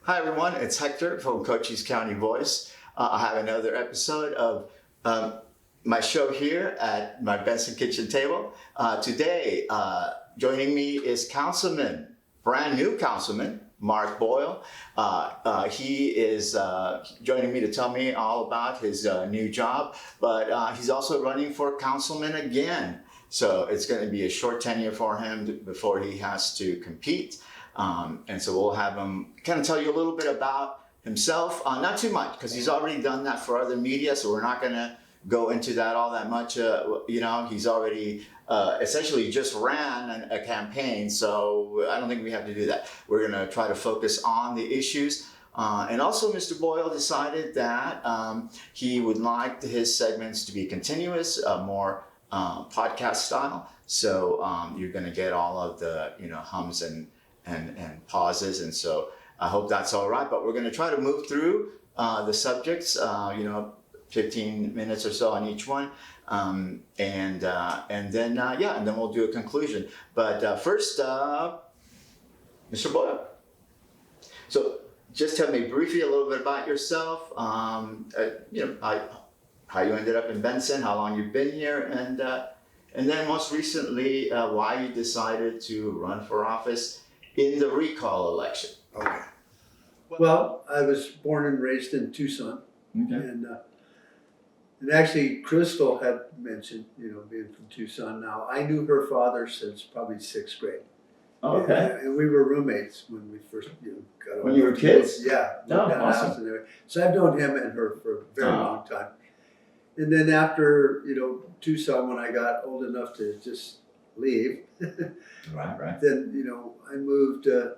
Hi everyone, it's Hector from CochiseCountyVoice. I have another episode of my show here at my Benson Kitchen Table. Today, joining me is brand new Councilman, Mark Boyle. He is joining me to tell me all about his new job, but he's also running for councilman again. So it's going to be a short tenure for him before he has to compete. And so we'll have him kind of tell you a little bit about himself, not too much, because he's already done that for other media, so we're not going to go into that all that much. He's already essentially just ran a campaign, so I don't think we have to do that. We're going to try to focus on the issues. And also Mr. Boyle decided that he would like his segments to be continuous, more podcast style. So you're going to get all of the hums and pauses, and so I hope that's all right. But we're going to try to move through the subjects, 15 minutes or so on each one, and then we'll do a conclusion. But first, Mr. Boyle. So just tell me briefly a little bit about yourself. How you ended up in Benson, how long you've been here, and then most recently why you decided to run for office in the recall election. Okay. Well, I was born and raised in Tucson, and actually Crystal had mentioned, being from Tucson. Now I knew her father since probably 6th grade. Okay. And we were roommates when we first got when you were kids. Yeah. Oh, awesome. So I've known him and her for a very long time. And then after Tucson, when I got old enough to just leave, right. Then I moved to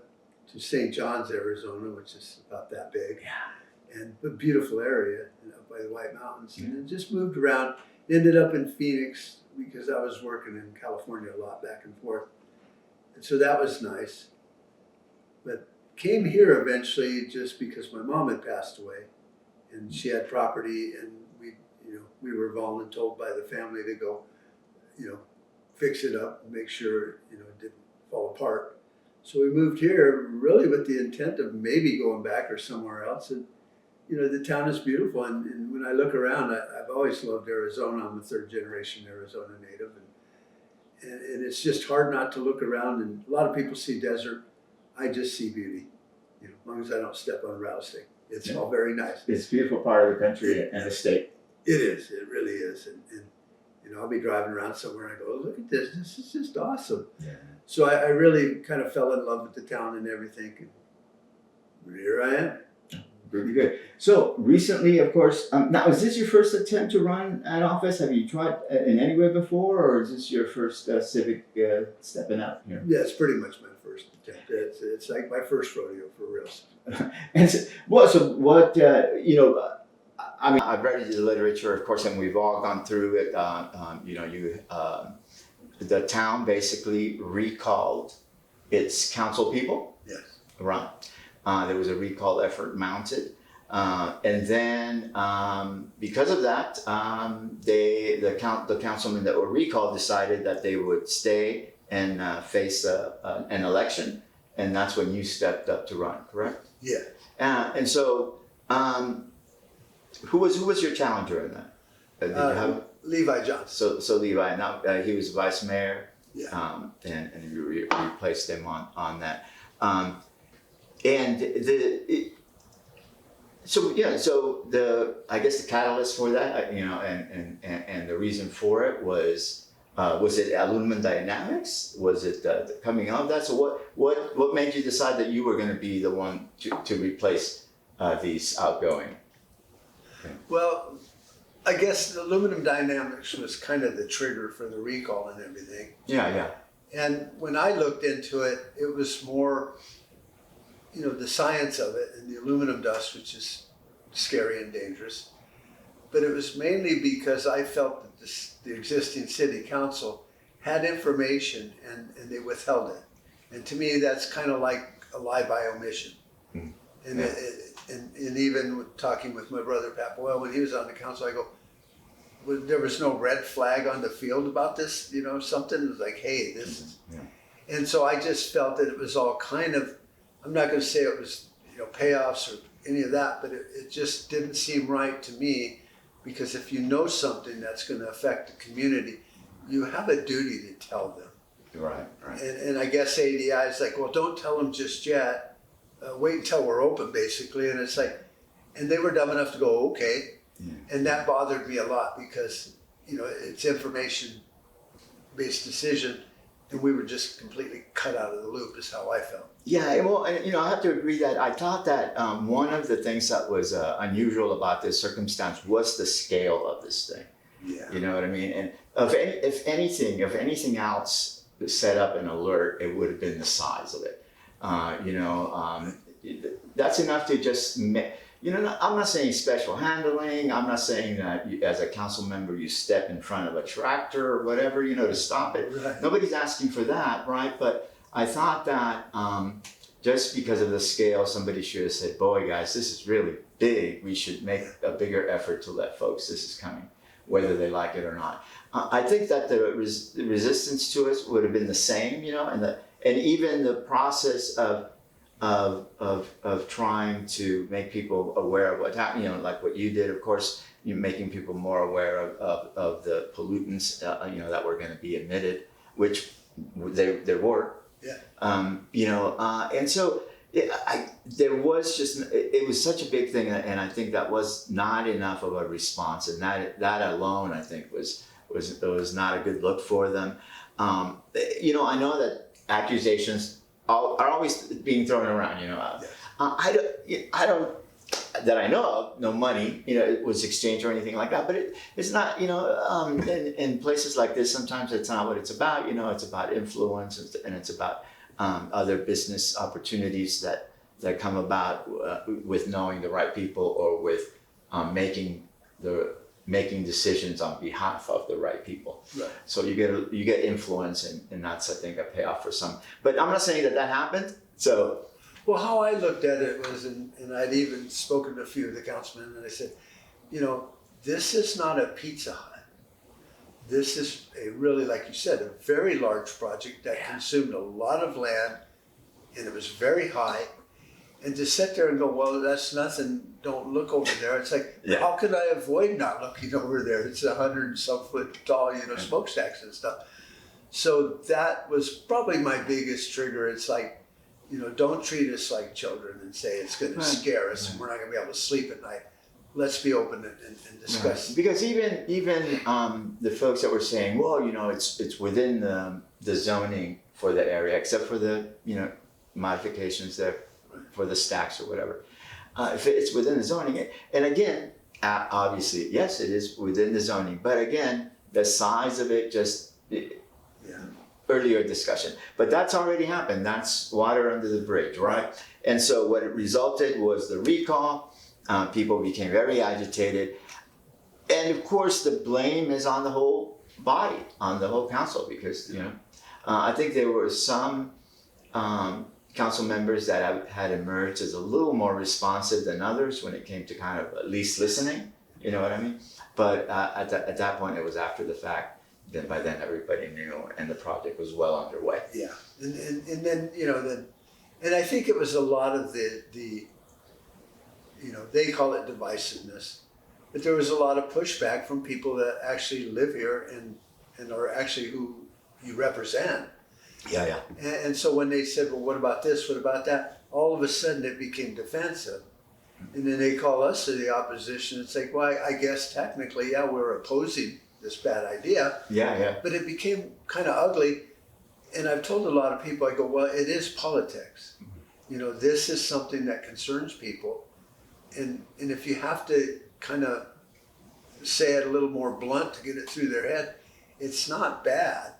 St. John's, Arizona, which is about that big. Yeah. And a beautiful area up by the White Mountains. And then just moved around. Ended up in Phoenix because I was working in California a lot, back and forth. And so that was nice. But came here eventually just because my mom had passed away, and she had property, and we were voluntold by the family to go, fix it up and make sure it didn't fall apart. So we moved here really with the intent of maybe going back or somewhere else. And the town is beautiful, and when I look around, I've always loved Arizona. I'm a 3rd generation Arizona native, and it's just hard not to look around. And a lot of people see desert. I just see beauty, as long as I don't step on a rattlesnake. It's all very nice. It's a beautiful part of the country and the state. It is. It really is. And I'll be driving around somewhere and I go, oh, look at this. This is just awesome. Yeah. So I really kind of fell in love with the town and everything. And here I am. Pretty good. So recently, of course, now is this your first attempt to run an office? Have you tried in any way before, or is this your first civic stepping out here? Yeah, it's pretty much my first attempt. It's like my first rodeo for real. And I've read the literature, of course, and we've all gone through it. The town basically recalled its council people. Yes. Right. There was a recall effort mounted. And then because of that, the councilmen that were recalled decided that they would stay and face an election. And that's when you stepped up to run, correct? Yeah. And so who was your challenger in that? Did you have Levi Johnson. So Levi, now he was vice mayor. Yeah. And you replaced him on that. I guess the catalyst for that, and the reason for it was it aluminum dynamics? Was it coming out of that? So what made you decide that you were going to be the one to replace these outgoing? Well, I guess the aluminum dynamics was kind of the trigger for the recall and everything. Yeah. And when I looked into it, it was more the science of it and the aluminum dust, which is scary and dangerous. But it was mainly because I felt that the existing city council had information and they withheld it. And to me, that's kind of like a lie by omission. Mm. And, and even talking with my brother, Pat Boyle, when he was on the council, I go, there was no red flag on the field about this, something was like, hey, this is. Yeah. And so I just felt that it was all kind of, I'm not going to say it payoffs or any of that, but it just didn't seem right to me, because if you know something that's going to affect the community, you have a duty to tell them. Right. And I guess ADI is like, well, don't tell them just yet. Wait until we're open, basically. And it's like, and they were dumb enough to go, okay. Yeah. And that bothered me a lot, because, it's information-based decision, and we were just completely cut out of the loop, is how I felt. Yeah, well, I have to agree that I thought that one of the things that was unusual about this circumstance was the scale of this thing. Yeah. You know what I mean? And if anything else set up an alert, it would have been the size of it. That's enough to just I'm not saying special handling. I'm not saying that as a council member you step in front of a tractor or whatever, to stop it. Right. Nobody's asking for that, right? But I thought that just because of the scale, somebody should have said, boy, guys, this is really big. We should make a bigger effort to let folks, this is coming, whether they like it or not. I think that the resistance to us would have been the same, and even the process of trying to make people aware of what's happening, like what you did, of course, making people more aware of the pollutants, that were going to be emitted, which there were. Yeah. And so there was just, it was such a big thing, and I think that was not enough of a response, and that alone, I think, was not a good look for them. I know that accusations are always being thrown around. I don't that I know of, no money, it was exchanged or anything like that. But it's not, in places like this, sometimes it's not what it's about. It's about influence, and it's about other business opportunities that come about with knowing the right people, or with making decisions on behalf of the right people. Right. So you get influence, and that's, I think, a payoff for some. But I'm not saying that happened. So. Well, how I looked at it was, and I'd even spoken to a few of the councilmen, and I said, this is not a Pizza Hut. This is a really, like you said, a very large project that consumed a lot of land, and it was very high. And to sit there and go, well, that's nothing, don't look over there. It's like, how could I avoid not looking over there? It's 100 and some foot tall, smokestacks and stuff. So that was probably my biggest trigger. It's like, don't treat us like children and say it's going to scare us and we're not going to be able to sleep at night. Let's be open and discuss. Right. Because even the folks that were saying, well, it's within the zoning for the area, except for the modifications there for the stacks or whatever. If it's within the zoning, and again, obviously, yes, it is within the zoning, but again, the size of it just. Earlier discussion, but that's already happened. That's water under the bridge, right? And so what it resulted was the recall. People became very agitated, and of course the blame is on the whole body, on the whole council, because I think there were some council members that had emerged as a little more responsive than others when it came to kind of at least listening. You know what I mean? But at that point, it was after the fact. Then by then everybody knew, and the project was well underway. Yeah, and then and I think it was a lot of the they call it divisiveness, but there was a lot of pushback from people that actually live here and are actually who you represent. Yeah. And so when they said, well, what about this? What about that? All of a sudden it became defensive. And then they call us to the opposition. It's like, well, I guess technically, we're opposing this bad idea. Yeah. But it became kind of ugly. And I've told a lot of people, I go, well, it is politics. This is something that concerns people. And if you have to kind of say it a little more blunt to get it through their head, it's not bad.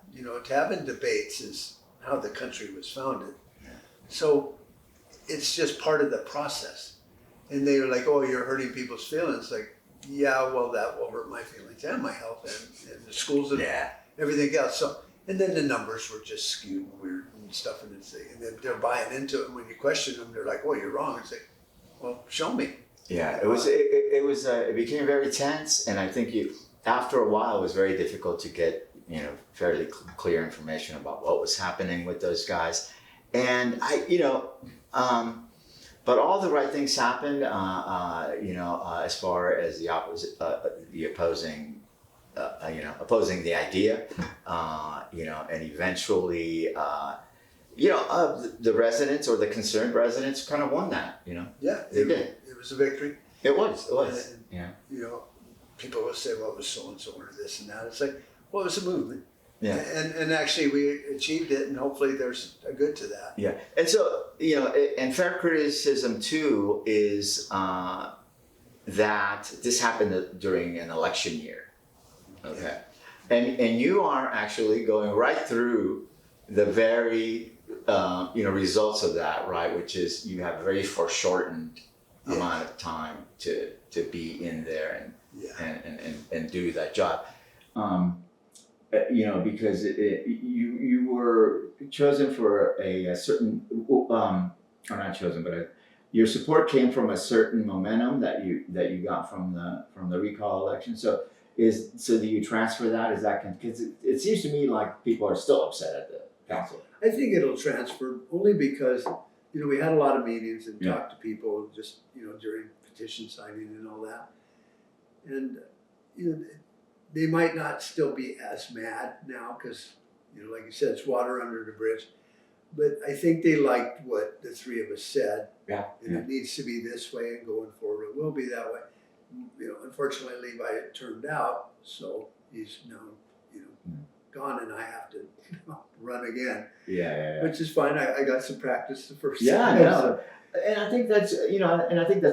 Having debates is how the country was founded. Yeah. So it's just part of the process. And they were like, oh, you're hurting people's feelings. Like, yeah, well, that will hurt my feelings and my health and the schools and everything else. So, and then the numbers were just skewed and weird and stuff. And then they're buying into it. And when you question them, they're like, well, you're wrong. It's like, well, show me. Yeah, it became very tense. And I think after a while, it was very difficult to get, fairly clear information about what was happening with those guys. And but all the right things happened. As far as the opposite, the opposing, opposing the idea, and eventually, the residents or the concerned residents kind of won that. Yeah, they did. It was a victory. It was. And, Yeah. People will say, "Well, it was so and so or this and that." It's like, well, it was a movement. Yeah. And actually, we achieved it, and hopefully, there's a good to that. Yeah. And so, and fair criticism too is that this happened during an election year. Okay. And you are actually going right through the very, results of that, right? Which is you have a very foreshortened amount of time to be in there and do that job. Because you were chosen for a certain, or not chosen, but your support came from a certain momentum that you got from the recall election. So do you transfer that? Is that, because it seems to me like people are still upset at the council. I think it'll transfer only because we had a lot of meetings and talked to people just during petition signing and all that, and they might not still be as mad now because, like you said, it's water under the bridge. But I think they liked what the three of us said. Yeah. And it needs to be this way, and going forward it will be that way. Unfortunately, Levi it turned out, so he's now, gone, and I have to run again. Yeah. Which is fine. I got some practice the first Yeah, time. no. And I think that's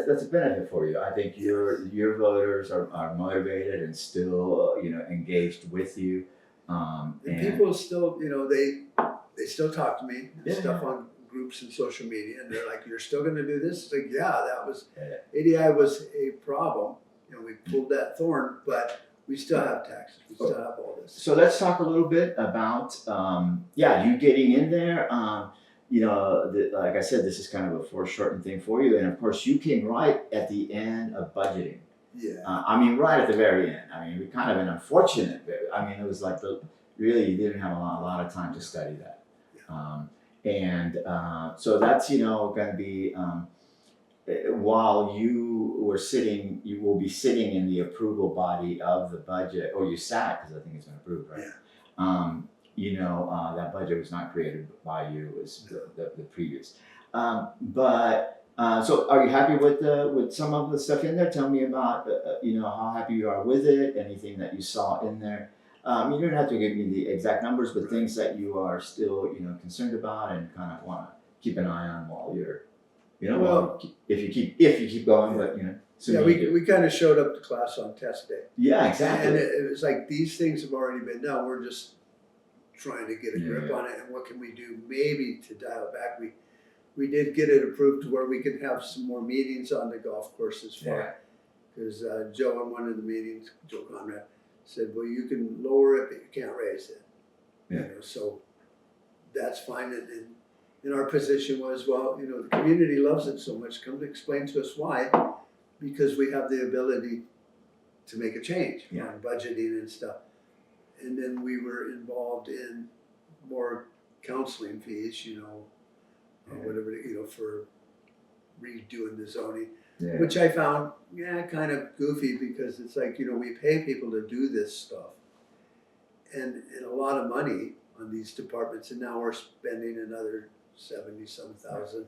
that's a benefit for you. I think your voters are motivated and still engaged with you. And people still they still talk to me and stuff on groups and social media, and they're like, "You're still going to do this?" It's like, yeah, that was ADI was a problem. We pulled that thorn, but we still have taxes. We still have all this. So let's talk a little bit about you getting in there. Like I said, this is kind of a foreshortened thing for you, and of course, you came right at the end of budgeting. Yeah. Right at the very end. We kind of an unfortunate. It was like really you didn't have a lot of time to study that. Yeah. So that's going to be while you will be sitting in the approval body of the budget, or you sat because I think it's been approved, right? Yeah. That budget was not created by you; it was the previous. So are you happy with some of the stuff in there? Tell me about how happy you are with it. Anything that you saw in there. You don't have to give me the exact numbers, but things that you are still concerned about and kind of want to keep an eye on while you're if you keep going, but we kind of showed up to class on test day. Yeah, exactly. And it was like these things have already been done. We're just trying to get a grip on it, and what can we do maybe to dial it back. We did get it approved to where we could have some more meetings on the golf courses because Joe in one of the meetings, Joe Conrad, said, well, you can lower it, but you can't raise it. Yeah. So that's fine. And our position was, well, the community loves it so much. Come to explain to us why, because we have the ability to make a change on budgeting and stuff. And then we were involved in more counseling fees, whatever, for redoing the zoning, which I found, kind of goofy because it's like, we pay people to do this stuff and a lot of money on these departments. And now we're spending another 70-some thousand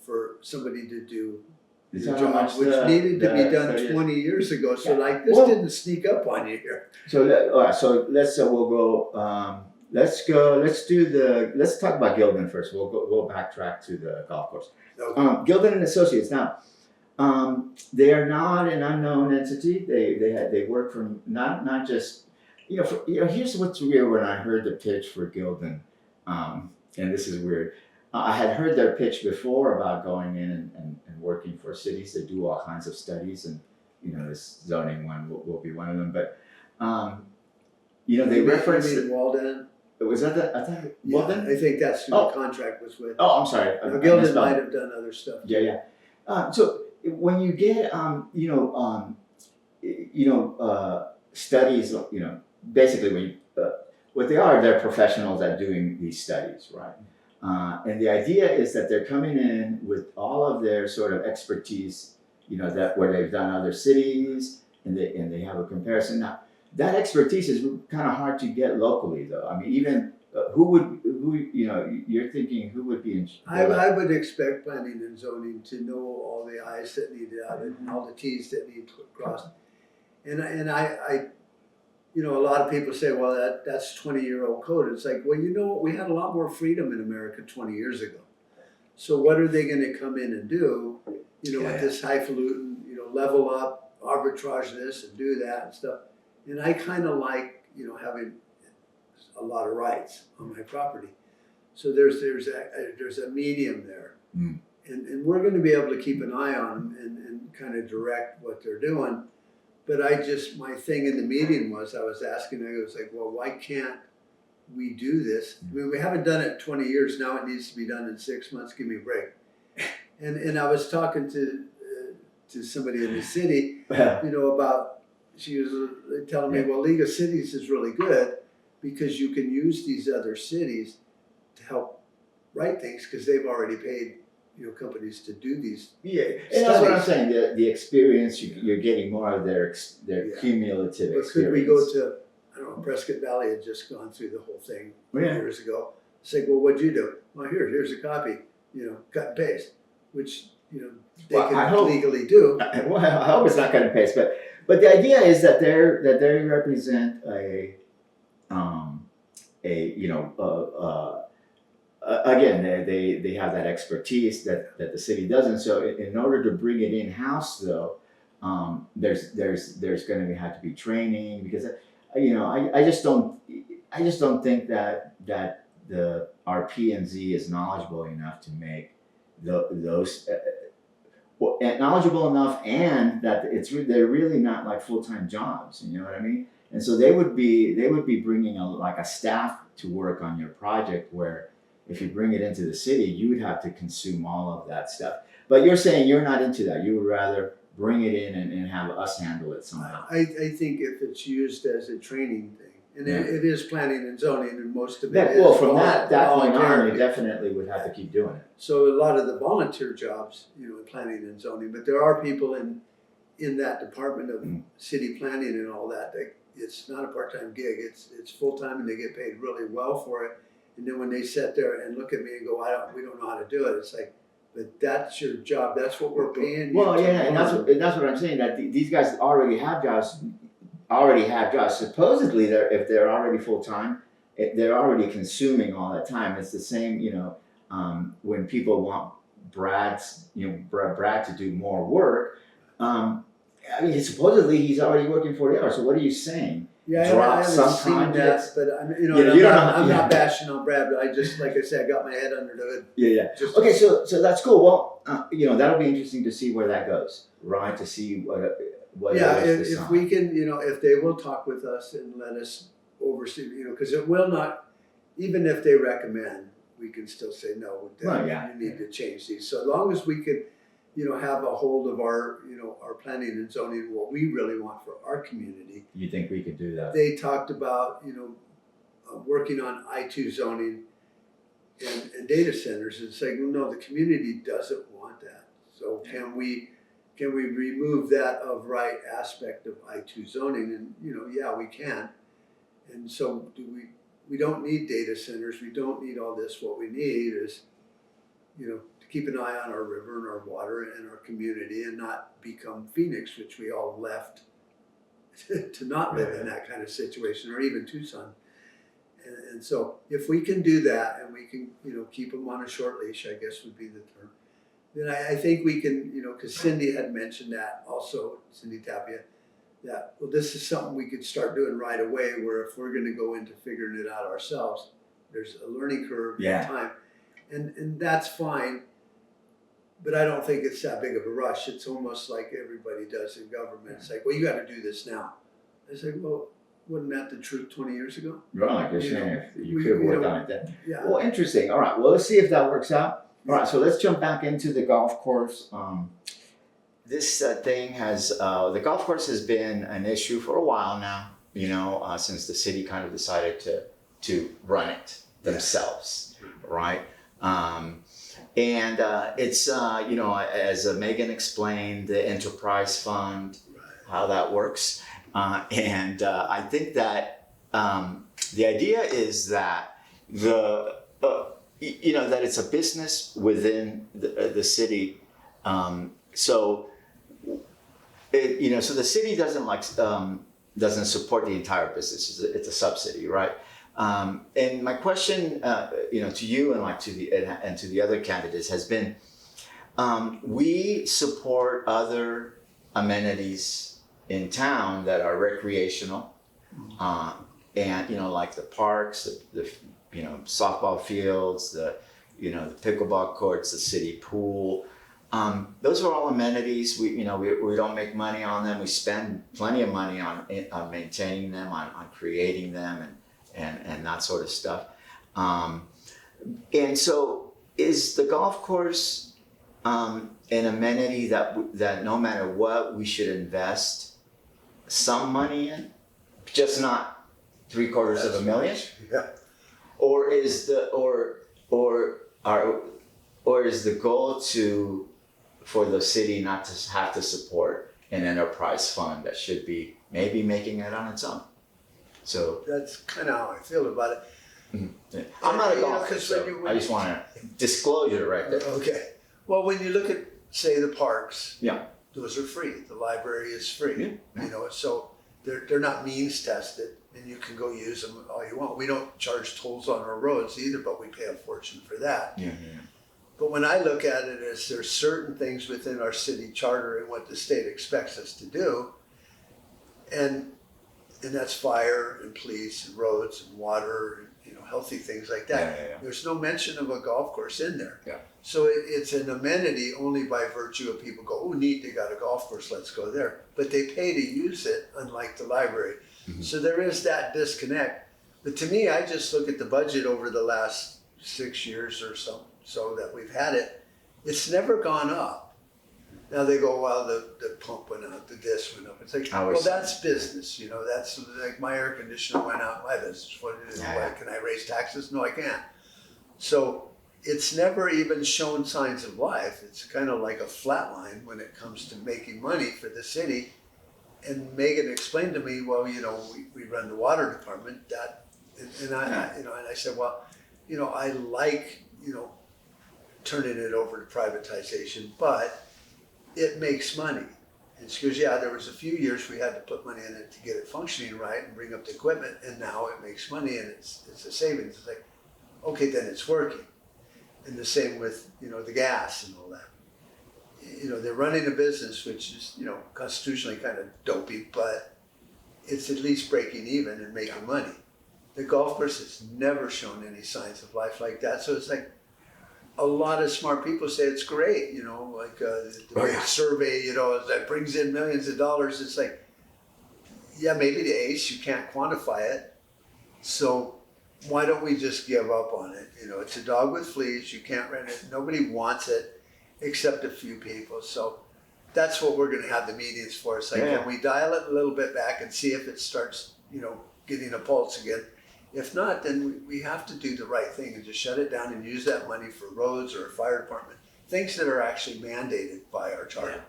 for somebody to do the job, which needed to be done 20 years ago. So this didn't sneak up on you here. So let's we'll go. Let's talk about Gildan first. We'll backtrack to the golf course. Okay. Gildan and Associates. Now, they are not an unknown entity. They work from not just here's what's weird when I heard the pitch for Gildan, and this is weird. I had heard their pitch before about going in and working for cities. They do all kinds of studies, and this zoning one will be one of them. But they reference Walden. Was that I thought Walden? I think that's who the contract was with. Oh, I'm sorry. Gildan might have done other stuff. Yeah. So when you get studies, basically when you, what they are, they're professionals at doing these studies, right? And the idea is that they're coming in with all of their sort of expertise, that where they've done other cities and they have a comparison. Now, that expertise is kind of hard to get locally, though. I mean, even you're thinking who would be in. I would expect planning and zoning to know all the I's that need dotted and all the T's that need crossed. And I a lot of people say, well, that's 20-year-old code. It's like, well, we had a lot more freedom in America 20 years ago. So what are they going to come in and do, with this highfalutin, level up, arbitrage this and do that and stuff. And I kind of like, having a lot of rights on my property. So there's a medium there. Mm. And we're going to be able to keep an eye on them and kind of direct what they're doing. But my thing in the meeting was, I was asking, I was like, well, why can't we do this? I mean, we haven't done it in 20 years. Now it needs to be done in 6 months. Give me a break. And I was talking to somebody in the city, about, she was telling me, well, League of Cities is really good because you can use these other cities to help write things because they've already paid companies to do these. Yeah, and studies. That's what I'm saying. The experience, you're getting more of their cumulative experience. But could we go to, I don't know, Prescott Valley had just gone through the whole thing years ago. Say, well, what'd you do? Well, here's a copy, cut and paste, which, they can legally do. Well, I hope it's not cut and paste, but the idea is that they represent again, they have that expertise that the city doesn't. So in order to bring it in house, though, there's going to have to be training because I just don't think that our P&Z is knowledgeable enough to make those knowledgeable enough, and that they're really not like full-time jobs. You know what I mean? And so they would be bringing a staff to work on your project where. If you bring it into the city, you would have to consume all of that stuff. But you're saying you're not into that. You would rather bring it in and have us handle it somehow. I think if it's used as a training thing, and it is planning and zoning, and most of it is. Well, from that point on, you definitely would have to keep doing it. So a lot of the volunteer jobs, in planning and zoning, but there are people in that department of city planning and all that. It's not a part-time gig. It's full-time, and they get paid really well for it. And then when they sit there and look at me and go, we don't know how to do it. It's like, but that's your job. That's what we're paying you. Well, yeah, and that's what I'm saying. That these guys already have jobs. Supposedly, if they're already full time, they're already consuming all that time. It's the same, when people want Brad to do more work. Supposedly he's already working 40 hours. So what are you saying? Yeah, I haven't seen that, but I'm not bashing on Brad, but I just, like I said, I got my head under the hood. Yeah. Okay, so that's cool. Well, that'll be interesting to see where that goes, right? To see what. Yeah, if we can, if they will talk with us and let us oversee, because it will not, even if they recommend, we can still say no. You need to change these. So as long as we could, have a hold of our, our planning and zoning, what we really want for our community. You think we could do that? They talked about, working on I2 zoning and data centers. It's like, well, no, the community doesn't want that. So can we remove that of right aspect of I2 zoning? And, we can. And so we don't need data centers. We don't need all this. What we need is, to keep an eye on our river and our water and our community and not become Phoenix, which we all left to not live in that kind of situation, or even Tucson. And so if we can do that and we can, keep them on a short leash, I guess would be the term, then I think we can, because Cindy had mentioned that also, Cindy Tapia, that, well, this is something we could start doing right away, where if we're going to go into figuring it out ourselves, there's a learning curve in time. And that's fine, but I don't think it's that big of a rush. It's almost like everybody does in government. It's like, well, you got to do this now. I say, well, wasn't that the truth 20 years ago? Right, you're saying you could have worked on it then. Yeah. Well, interesting. All right, well, let's see if that works out. All right, so let's jump back into the golf course. This thing has, the golf course has been an issue for a while now, since the city kind of decided to run it themselves, right? And it's, as Megan explained, the enterprise fund, how that works. And I think that the idea is that that it's a business within the city. So the city doesn't support the entire business. It's a subsidy, right? And my question, to you and to the other candidates has been, we support other amenities in town that are recreational, and like the parks, the softball fields, the pickleball courts, the city pool. Those are all amenities. We don't make money on them. We spend plenty of money on maintaining them, on creating them, and that sort of stuff. And so, is the golf course an amenity that no matter what we should invest some money in, just not $750,000? Yeah. Or is the goal for the city not to have to support an enterprise fund that should be maybe making it on its own? So that's kind of how I feel about it. Mm-hmm. I'm not a golfer, so I just want to disclosure right there. Okay. Well, when you look at, say, the parks, yeah, those are free. The library is free. Yeah. So they're not means tested, and you can go use them all you want. We don't charge tolls on our roads either, but we pay a fortune for that. Yeah. But when I look at it as there's certain things within our city charter and what the state expects us to do, and that's fire and police and roads and water, healthy things like that. Yeah. There's no mention of a golf course in there. Yeah. So it's an amenity only by virtue of people go, oh, neat, they got a golf course, let's go there. But they pay to use it, unlike the library. Mm-hmm. So there is that disconnect. But to me, I just look at the budget over the last 6 years or so that we've had it. It's never gone up. Now they go, well, the pump went out, the disc went up. It's like, well, that's business. That's like my air conditioner went out, my business. What it is? Can I raise taxes? No, I can't. So it's never even shown signs of life. It's kind of like a flat line when it comes to making money for the city. And Megan explained to me, well, we run the water department. And I said, well, I like, turning it over to privatization, but it makes money. And she goes, yeah, there was a few years we had to put money in it to get it functioning right and bring up the equipment, and now it makes money and it's a savings. It's like, okay, then it's working. And the same with, the gas and all that. They're running a business which is, constitutionally kind of dopey, but it's at least breaking even and making money. The golf course has never shown any signs of life like that. So it's like, a lot of smart people say it's great, the survey, that brings in millions of dollars. It's like, yeah, maybe the ace, you can't quantify it. So why don't we just give up on it? It's a dog with fleas. You can't rent it. Nobody wants it except a few people. So that's what we're going to have the meetings for. It's like, can we dial it a little bit back and see if it starts, getting a pulse again? If not, then we have to do the right thing and just shut it down and use that money for roads or a fire department, things that are actually mandated by our charter.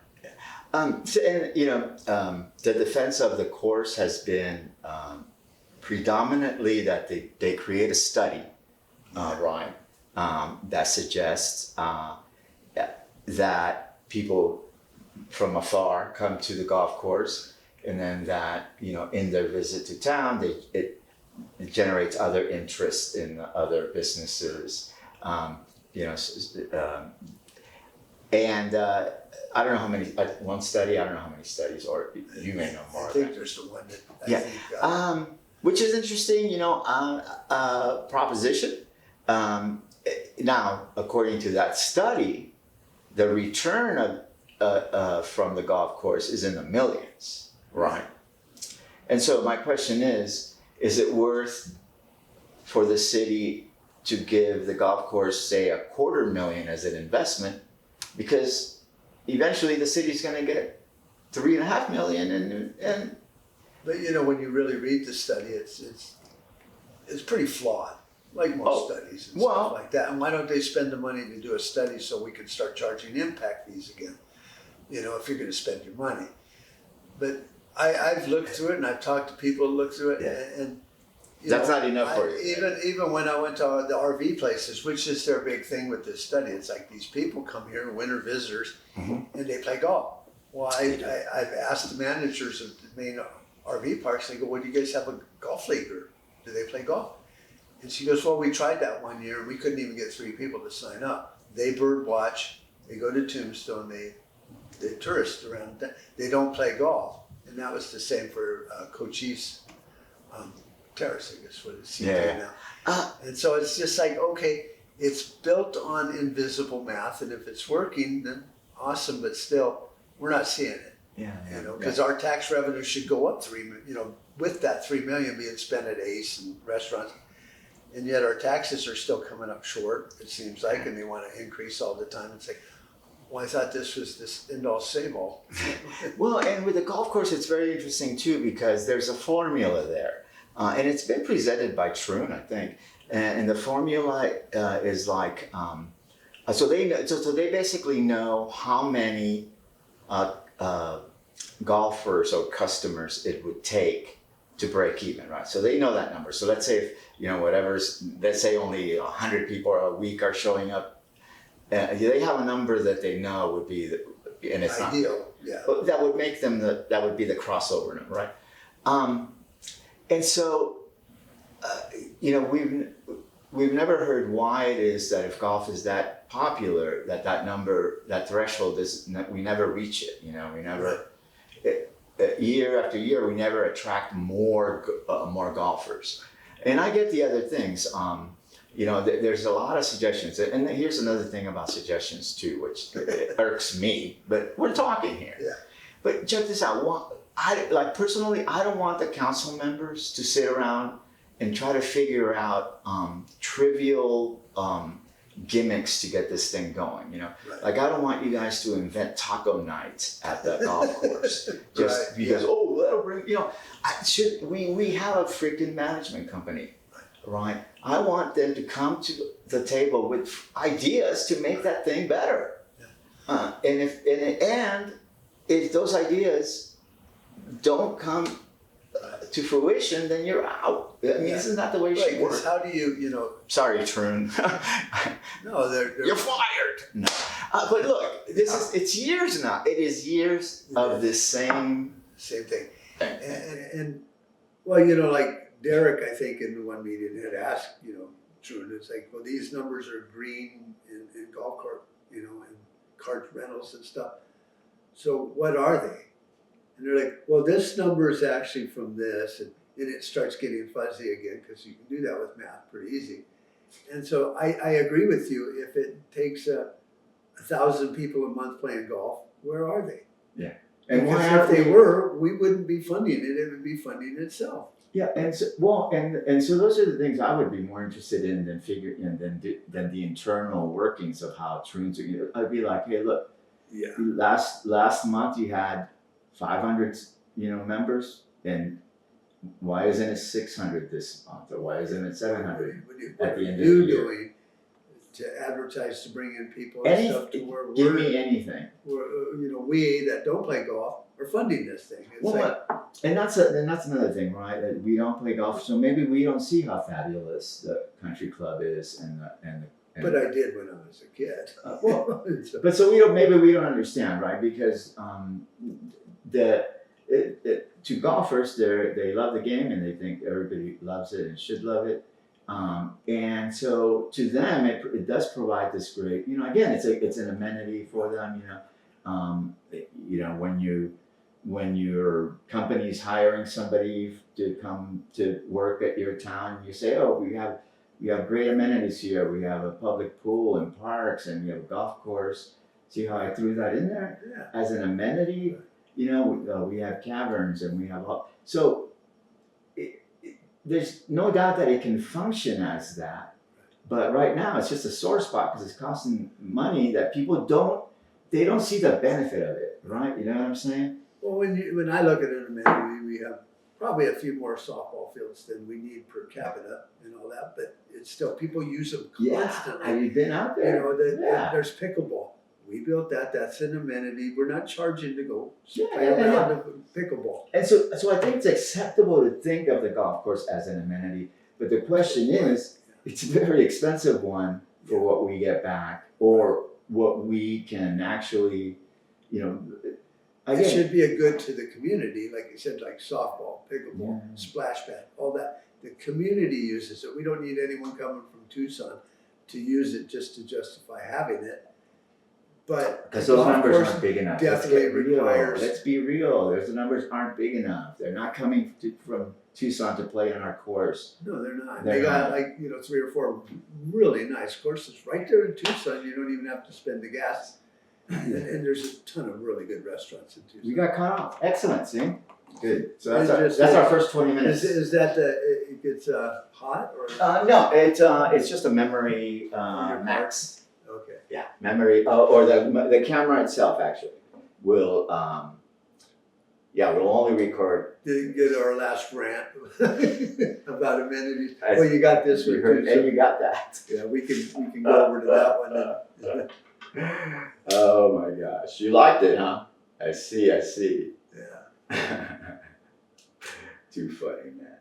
The defense of the course has been predominantly that they create a study, Ryan, that suggests that people from afar come to the golf course, and then that in their visit to town, it generates other interest in other businesses, and I don't know how many. One study, I don't know how many studies, or you may know more. I think there's the one that I think. Which is interesting, proposition. Now, according to that study, the return from the golf course is in the millions, right? And so my question is it worth for the city to give the golf course, say, $250,000 as an investment? Because eventually the city's going to get $3.5 million, But when you really read the study, it's pretty flawed. like most studies and well- stuff like that. And why don't they spend the money to do a study so we can start charging impact fees again? You know, if you're going to spend your money. But I've looked through it and I've talked to people who look through it, and you That's know, not enough for you. Even when I went to the RV places, which is their big thing with this study, it's like these people come here, winter visitors, and they play golf. Well, I've asked the managers of the main RV parks, they go, well, do you guys have a golf league or do they play golf? And she goes, well, we tried that one year and we couldn't even get 3 people to sign up. They bird watch, they go to Tombstone, they tourist around, they don't play golf. And that was the same for Cochise Terrace, I guess what it's now. And so it's just like, okay, it's built on invisible math, and if it's working, then awesome, but still, we're not seeing it. You know, because our tax revenue should go up with that 3 million being spent at Ace and restaurants, and yet our taxes are still coming up short, it seems like, and they want to increase all the time. It's like, well, I thought this was this end-all, save-all. Well, and with the golf course, it's very interesting too, because there's a formula there. And it's been presented by Troon, I think. And the formula is like, so they basically know how many golfers or customers it would take to break even, right? So they know that number. So let's say if, let's say only 100 people a week are showing up, they have a number that they know would be, and it's ideal, but that would make them that would be the crossover number, right? And so, we've never heard why it is that if golf is that popular, that number, that threshold is, we never reach it. We never, year after year, we never attract more golfers. And I get the other things. There's a lot of suggestions, and here's another thing about suggestions too, which irks me. But we're talking here. Yeah. But check this out. Personally, I don't want the council members to sit around and try to figure out trivial gimmicks to get this thing going. Right. Like, I don't want you guys to invent taco nights at the golf course just because that'll bring. We have a freaking management company, right? I want them to come to the table with ideas to make that thing better. Yeah. And if those ideas don't come to fruition, then you're out. I mean, isn't that the way it should work? How do you, Sorry, Troon. No, you're fired. No. But look, it's years now. It is years of this same thing. And like Derek, I think in the one meeting had asked, Troon, it's like, well, these numbers are green in golf cart, and cart rentals and stuff. So what are they? And they're like, well, this number is actually from this, and it starts getting fuzzy again, because you can do that with math pretty easy. And so I agree with you. If it takes 1,000 people a month playing golf, where are they? Yeah. And if they were, we wouldn't be funding it. It would be funding itself. Yeah, and so those are the things I would be more interested in than the internal workings of how Troon's. I'd be like, hey, look, last month you had 500, members, and why isn't it 600 this month, or why isn't it 700 at the end of the year? Doing to advertise to bring in people and stuff to where give me anything. We that don't play golf are funding this thing. It's and that's another thing, right? That we don't play golf, so maybe we don't see how fabulous the country club is, but I did when I was a kid. But so maybe we don't understand, right? Because to golfers, they love the game and they think everybody loves it and should love it. And so to them, it does provide this great, again, it's an amenity for them, when your company's hiring somebody to come to work at your town, you say, oh, we have great amenities here. We have a public pool and parks, and we have a golf course. See how I threw that in there as an amenity? We have caverns, and we have all. So there's no doubt that it can function as that. But right now, it's just a sore spot because it's costing money that people don't see the benefit of it, right? You know what I'm saying? Well, when I look at an amenity, we have probably a few more softball fields than we need per capita and all that, but it's still, people use them constantly. Have you been out You there? know, there's pickleball. We built that. That's an amenity. We're not charging to go play a round of pickleball. And so I think it's acceptable to think of the golf course as an amenity, but the question is, it's a very expensive one for what we get back or what we can actually, you know, It should be a good to the community, like you said, like softball, pickleball, splash pad, all that. The community uses it. We don't need anyone coming from Tucson to use it just to justify having it. But because those numbers aren't big enough. Definitely requires. Let's be real. The numbers aren't big enough. They're not coming from Tucson to play on our course. No, they're not. They're they got not. like 3 or 4 really nice courses right there in Tucson. You don't even have to spend the gas. And there's a ton of really good restaurants in Tucson. We got caught off. Excellent. See, good. So It's that's our first 20 minutes. Is that it gets hot or? No, it's just a memory max. Okay. Yeah, memory or the camera itself actually will we'll only record. Didn't get our last rant about amenities. As- Well, you got this one too. And you got that. Yeah, we can go over to that one. Oh my gosh, you liked it, huh? I see. Yeah. Too funny, man.